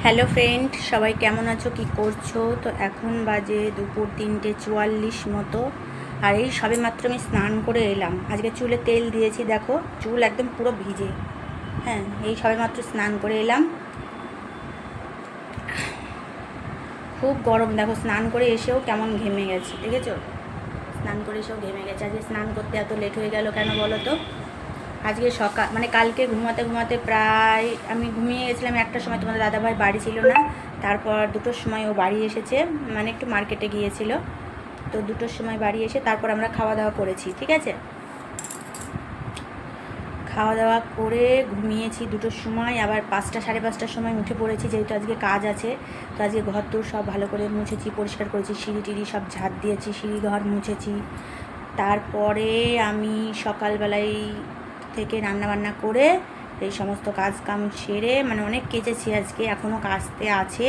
Hello friend, সবাই কেমন আছো, কি করছো? তো এখন বাজে দুপুর 3:44 মতো। আর এই সবে মাত্র আমি স্নান করে এলাম। আজকে চুলে তেল দিয়েছি, দেখো চুল একদম পুরো ভিজে। হ্যাঁ, এই সবে মাত্র স্নান করে এলাম। খুব গরম, দেখো স্নান করে এসেও কেমন ঘেমে গেছে, দেখেছো? স্নান করে এসেও ঘেমে গেছে। আজকে স্নান করতে এত লেট হয়ে গেল কেন বলো তো? আজকে সকাল মানে কালকে ঘুমাতে ঘুমাতে প্রায় আমি ঘুমিয়ে গেছিলাম 1টার সময়। তোমাদের দাদাভাই বাড়ি ছিল না। তারপর 2টোর সময় ও বাড়ি এসেছে, মানে একটু মার্কেটে গিয়েছিল। তো 2টোর সময় বাড়ি এসে তারপর আমরা খাওয়া দাওয়া করেছি, ঠিক আছে? খাওয়া দাওয়া করে ঘুমিয়েছি 2টোর সময়, আবার 5টা সাড়ে 5টার সময় উঠে পড়েছি, যেহেতু আজকে কাজ আছে। তো আজকে ঘর তোর সব ভালো করে মুছেছি, পরিষ্কার করেছি, সিঁড়ি টিড়ি সব ঝাঁট দিয়েছি, সিঁড়ি ঘর মুছেছি। তারপরে আমি সকালবেলায় থেকে রান্নাবান্না করে এই সমস্ত কাজ কাম সেরে, মানে অনেক কেচেছি আজকে, এখনও কাচতে আছে।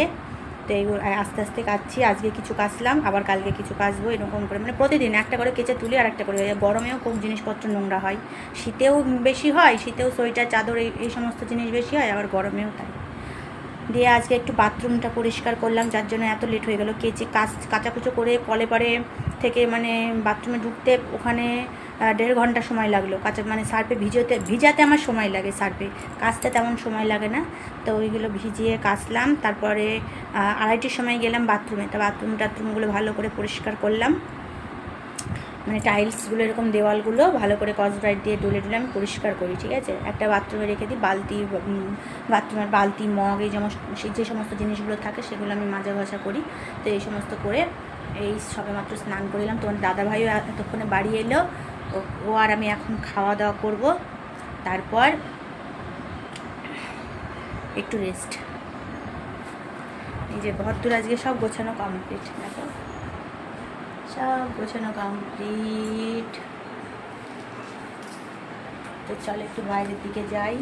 তো এইগুলো আস্তে আস্তে কাচছি। আজকে কিছু কাচলাম, আবার কালকে কিছু কাচবো, এরকম করে মানে প্রতিদিন একটা করে কেচে তুলি আর একটা করে। গরমেও খুব জিনিসপত্র নোংরা হয়, শীতেও বেশি হয়, শীতেও সোয়েটার চাদর এই সমস্ত জিনিস বেশি হয়, আবার গরমেও তাই। দিয়ে আজকে একটু বাথরুমটা পরিষ্কার করলাম, যার জন্য এত লেট হয়ে গেলো। কেচে কাচাকুচো করে কলে পারে থেকে মানে বাথরুমে ঢুকতে ওখানে 1.5 ঘন্টা সময় লাগলো। মানে সার্ফে ভিজাতে আমার সময় লাগে, সার্ফে কাচতে তেমন সময় লাগে না। তো ওইগুলো ভিজিয়ে কাচলাম। তারপরে 2:30টার সময় গেলাম বাথরুমে। তো টাথরুমগুলো ভালো করে পরিষ্কার করলাম, মানে টাইলসগুলো এরকম দেওয়ালগুলো ভালো করে স্কচব্রাইট দিয়ে ডলে আমি পরিষ্কার করি, ঠিক আছে? একটা বাথরুমে রেখে দিই বাথরুমের বালতি, মগ, এই যে সমস্ত জিনিসগুলো থাকে সেগুলো আমি মাজা ঘষা করি। তো এই সমস্ত করে এই সবে মাত্র স্নান করলাম। তোমার দাদাভাইও এতক্ষণে বাড়ি এলো। ও আর আমি এখন খাওয়া দাওয়া করব, তারপর একটু রেস্ট। এই যে ঘরদুর আজকে সব গোছানো কমপ্লিট, দেখো সব গোছানো কমপ্লিট। তো চল একটু বাইরের দিকে যাই।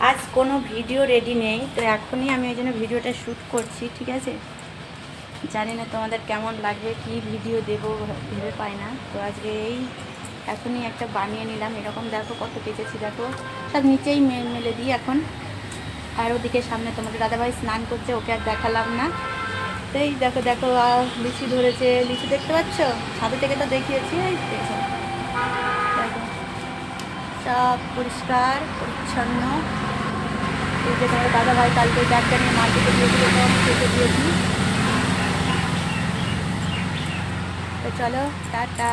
আজ কোনো ভিডিও রেডি নেই, তো এখনই আমি ওই জন্য ভিডিওটা শ্যুট করছি, ঠিক আছে? জানি না তোমাদের কেমন লাগবে, কি ভিডিও দেবো ভেবে পাই না। তো আজকে এখনই একটা বানিয়ে নিলাম। এরকম দেখো কত কেচেছি, দেখো সব নিচেই মেলে দিই এখন। আর ওদিকে সামনে তোমাদের দাদাভাই স্নান করছে, ওকে আর দেখালাম না। তো এই দেখো দেখো লিচু ধরেছে, লিচু দেখতে পাচ্ছ? ছাদে থেকে তো দেখিয়েছি। এই দেখো দেখো সব পরিষ্কার পরিচ্ছন্ন। এই যে তোমার দাদাভাই কালকে ব্যাগটা নিয়ে মার্কেটে গিয়েছিল, তো আমি কেটে দিয়েছি। তো চলো টাটা।